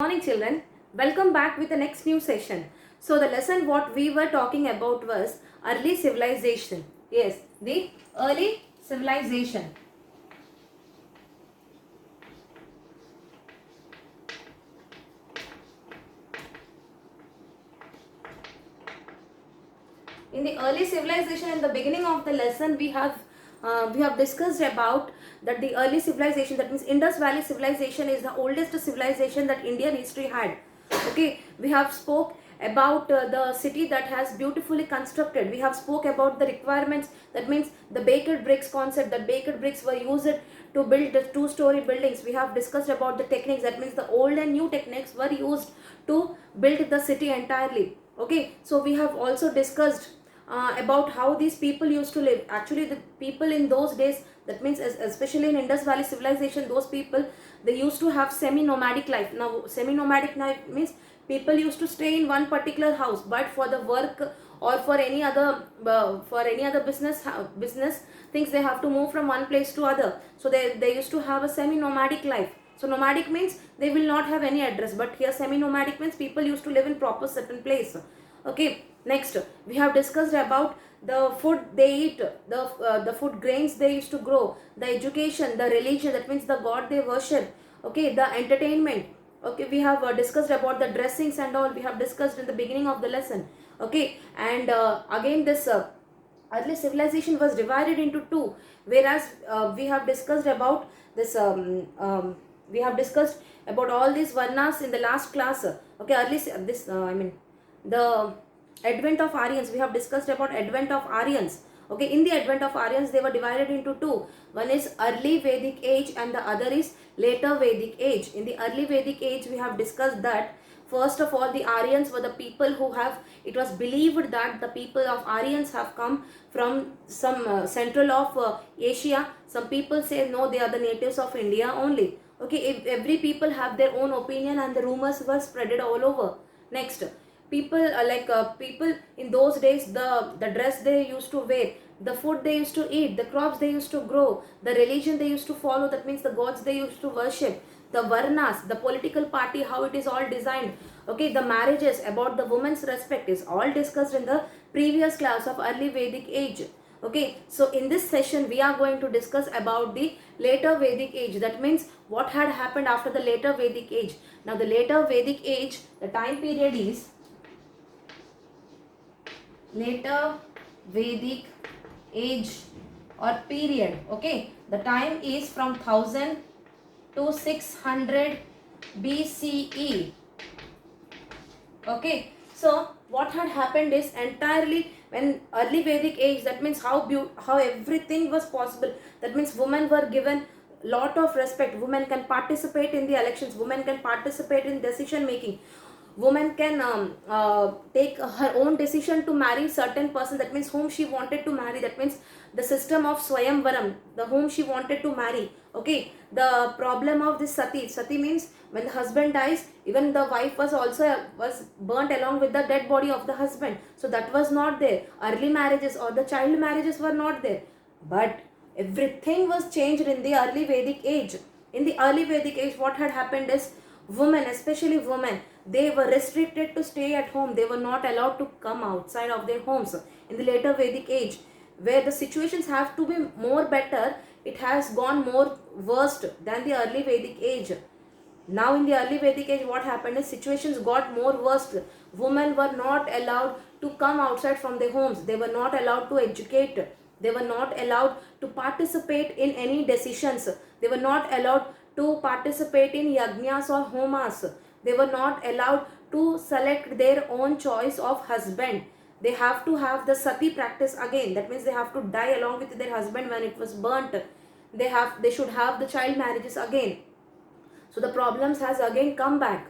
Morning children, welcome back with the next new session. So the lesson what we were talking about was early civilization. Yes, the early civilization. In the early civilization, in the beginning of the lesson, we have discussed about that the early civilization, that means Indus Valley civilization, is the oldest civilization that Indian history had. Okay, we have spoke about the city that has beautifully constructed. We have spoke about the requirements, that means the baked bricks concept, that baked bricks were used to build the two-story buildings. We have discussed about the techniques, that means the old and new techniques were used to build the city entirely. Okay, so we have also discussed about how these people used to live. Actually, the people in those days, that means especially in Indus Valley civilization, those people, they used to have semi-nomadic life. Now, semi-nomadic life means people used to stay in one particular house, but for the work or for any other business things, they have to move from one place to other. So they used to have a semi-nomadic life. So nomadic means they will not have any address, but here semi-nomadic means people used to live in proper certain place. Okay, next we have discussed about the food they eat, the food grains they used to grow, the education, the religion, that means the god they worship. Okay, the entertainment. Okay, we have discussed about the dressings and all. We have discussed in the beginning of the lesson. Okay, and again this early civilization was divided into two, whereas we have discussed about this we have discussed about all these varnas in the last class. Okay, early this I mean the advent of Aryans. We have discussed about advent of Aryans. Okay, in the advent of Aryans, they were divided into two. One is early Vedic age and the other is later Vedic age. In the early Vedic age, we have discussed that first of all, the Aryans were the people who have, it was believed that the people of Aryans have come from some central of Asia. Some people say no, they are the natives of India only. Okay, if every people have their own opinion and the rumors were spreaded all over. Next, people in those days, the dress they used to wear, the food they used to eat, the crops they used to grow, the religion they used to follow, that means the gods they used to worship, the varnas, the political party, how it is all designed. Okay, the marriages, about the woman's respect, is all discussed in the previous class of early Vedic age. Okay, so in this session we are going to discuss about the later Vedic age, that means what had happened after the later Vedic age. Now the later Vedic age, the time period is later Vedic age or period. Okay, the time is from 1000 to 600 BCE. Okay, so what had happened is entirely when early Vedic age, that means how everything was possible. That means women were given lot of respect. Women can participate in the elections. Women can participate in decision making. Woman can take her own decision to marry certain person, that means whom she wanted to marry. That means the system of swayamvaram, the whom she wanted to marry. Okay, the problem of this sati means when the husband dies, even the wife was burnt along with the dead body of the husband. So that was not there. Early marriages or the child marriages were not there, but everything was changed in the early Vedic age. In the early Vedic age, what had happened is women, especially women, they were restricted to stay at home. They were not allowed to come outside of their homes. In the later Vedic age, where the situations have to be more better, it has gone more worst than the early Vedic age. Now in the early Vedic age, what happened is situations got more worse. Women were not allowed to come outside from their homes. They were not allowed to educate. They were not allowed to participate in any decisions. They were not allowed to participate in yajnas or homas. They were not allowed to select their own choice of husband. They have to have the sati practice again. That means they have to die along with their husband when it was burnt. They should have the child marriages again. So the problems has again come back.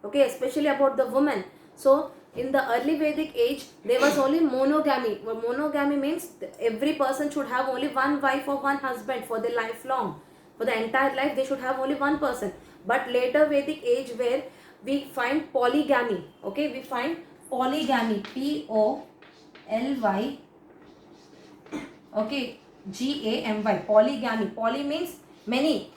Okay, especially about the women. So in the early Vedic age, there was only monogamy. Well, monogamy means every person should have only one wife or one husband for their lifelong. For the entire life, they should have only one person. But later Vedic age, where we find polygamy. Okay, we find polygamy. Poly. Okay, Gamy. Polygamy. Poly means many.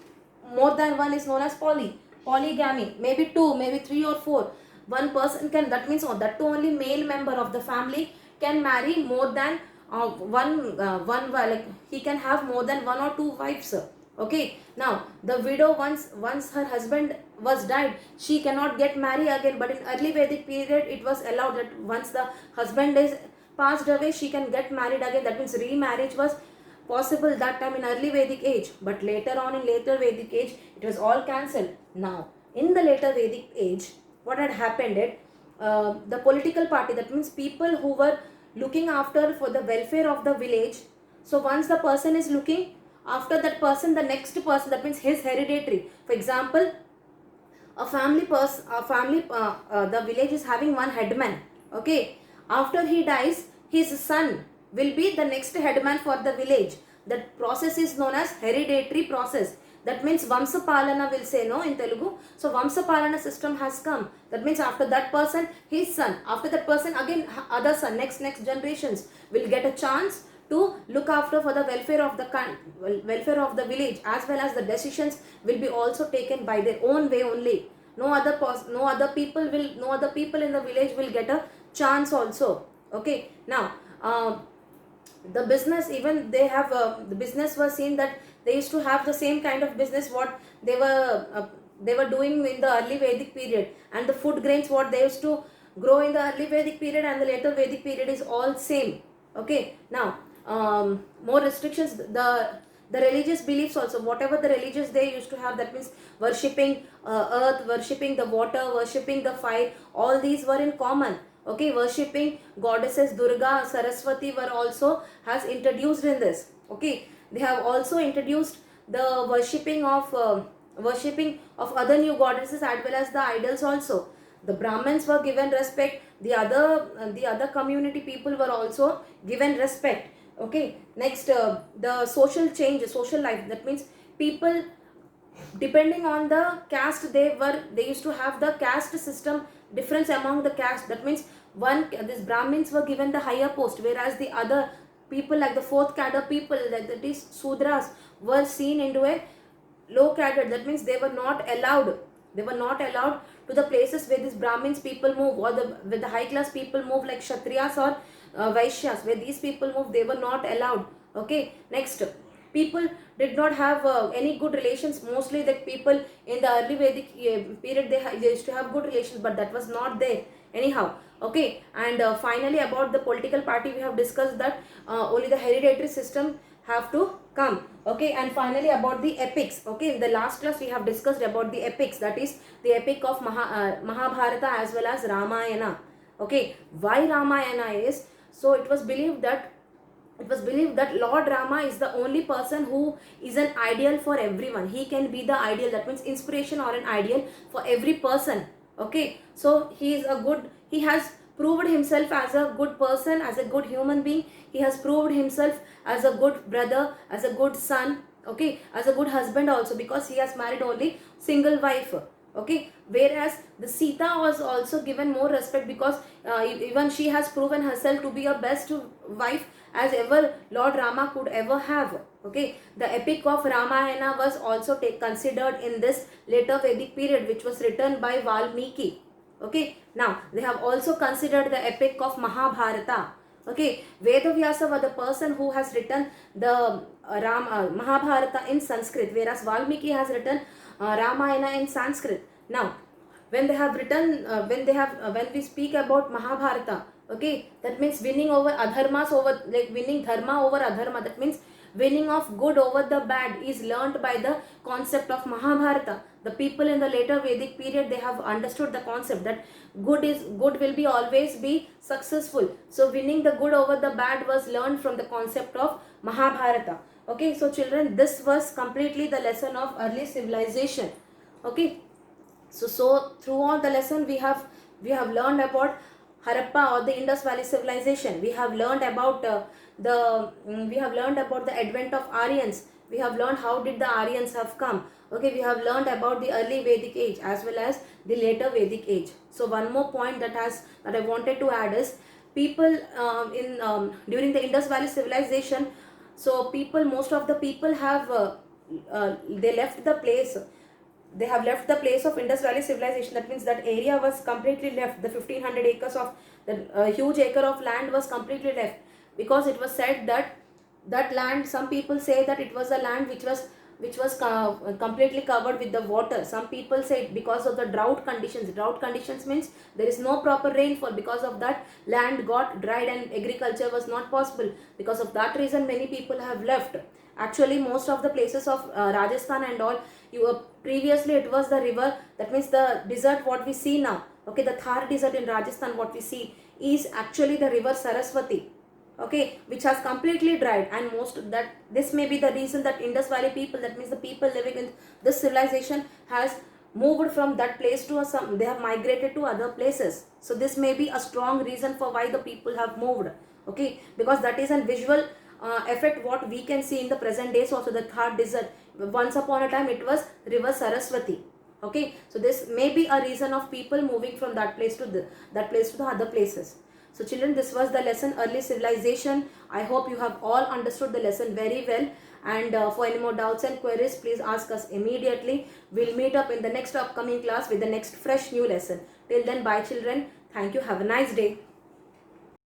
More than one is known as poly. polygamy, maybe two, maybe three or four. One person can, that means that only male member of the family can marry more than one like he can have more than one or two wives. Okay, now the widow, once her husband was died, she cannot get married again. But in early Vedic period, it was allowed that once the husband is passed away, she can get married again. That means remarriage was possible that time in early Vedic age. But later on, in later Vedic age, it was all cancelled. Now in the later Vedic age, what had happened is, the political party, that means people who were looking after for the welfare of the village. So once the person is looking after that person, the next person, that means his hereditary. For example, the village is having one headman. Okay, after he dies, his son will be the next headman for the village. That process is known as hereditary process. That means Vamsapalana will say, no, in Telugu. So Vamsapalana system has come. That means after that person, his son. After that person, again other son. Next generations will get a chance to look after for the welfare of the village, as well as the decisions will be also taken by their own way only. No other people in the village will get a chance also. Okay, now the business, even they have the business was seen that they used to have the same kind of business what they were doing in the early Vedic period. And the food grains what they used to grow in the early Vedic period and the later Vedic period is all same. Okay, now more restrictions, the religious beliefs also, whatever the religious they used to have, that means worshipping earth, worshipping the water, worshipping the fire, all these were in common. Okay, worshipping goddesses Durga, Saraswati were also has introduced in this. Okay, they have also introduced the worshipping of other new goddesses as well as the idols also. The Brahmins were given respect, the other community people were also given respect. Okay, next the social change, social life, that means people depending on the caste they used to have the caste system difference among the caste. That means these Brahmins were given the higher post, whereas the other people like the fourth cadre people, that is Sudras, were seen into a low cadre. That means they were not allowed to the places where these Brahmins people move, or where the high class people move, like Kshatriyas or Vaishyas, where these people move, they were not allowed. Okay, next, people did not have any good relations. Mostly the people in the early Vedic period, they used to have good relations, but that was not there anyhow. Okay, and finally about the political party, we have discussed that only the hereditary system have to come. Okay, and finally about the epics. Okay, in the last class we have discussed about the epics, that is the epic of Mahabharata as well as Ramayana. Okay, why Ramayana is, so it was believed that Lord Rama is the only person who is an ideal for everyone. He can be the ideal, that means inspiration or an ideal for every person. Okay, so he has proved himself as a good person, as a good human being. He has proved himself as a good brother, as a good son, okay, as a good husband also, because he has married only single wife. Okay, whereas the Sita was also given more respect, because even she has proven herself to be a best wife as ever Lord Rama could ever have. Okay, the epic of Ramayana was also considered in this later Vedic period, which was written by Valmiki. Okay, now they have also considered the epic of Mahabharata. Okay, Vedavyasa was the person who has written the Mahabharata in Sanskrit, whereas Valmiki has written Ramayana in Sanskrit. Now, when we speak about Mahabharata, okay, that means winning over adharmas over, like winning dharma over adharma. That means winning of good over the bad is learnt by the concept of Mahabharata. The people in the later Vedic period, they have understood the concept that good will be always be successful. So winning the good over the bad was learned from the concept of Mahabharata. Okay, so children, this was completely the lesson of early civilization. Okay, so throughout the lesson we have learned about Harappa or the Indus Valley civilization. We have learned about the advent of Aryans. We have learned how did the Aryans have come. Okay, we have learned about the early Vedic age as well as the later Vedic age. So one more point that I wanted to add is, people during the Indus Valley civilization, so most of the people have they left the place they have left the place of Indus Valley civilization. That means that area was completely left. The 1500 acres of the huge acre of land was completely left, because it was said that that land, some people say that it was a land which was completely covered with the water. Some people say because of the drought conditions. Drought conditions means there is no proper rainfall. Because of that, land got dried and agriculture was not possible. Because of that reason, many people have left. Actually, most of the places of Rajasthan and all, previously it was the river. That means the desert what we see now, okay, the Thar desert in Rajasthan what we see is actually the river Saraswati, okay, which has completely dried. And most that this may be the reason that Indus Valley people, that means the people living in this civilization, has moved from that place to some, they have migrated to other places. So this may be a strong reason for why the people have moved, okay, because that is a visual effect what we can see in the present days. Also the Thar desert, once upon a time it was river Saraswati, okay. So this may be a reason of people moving from that place to the other places. So children, this was the lesson early civilization. I hope you have all understood the lesson very well. And for any more doubts and queries, please ask us immediately. We'll meet up in the next upcoming class with the next fresh new lesson. Till then, bye children. Thank you. Have a nice day.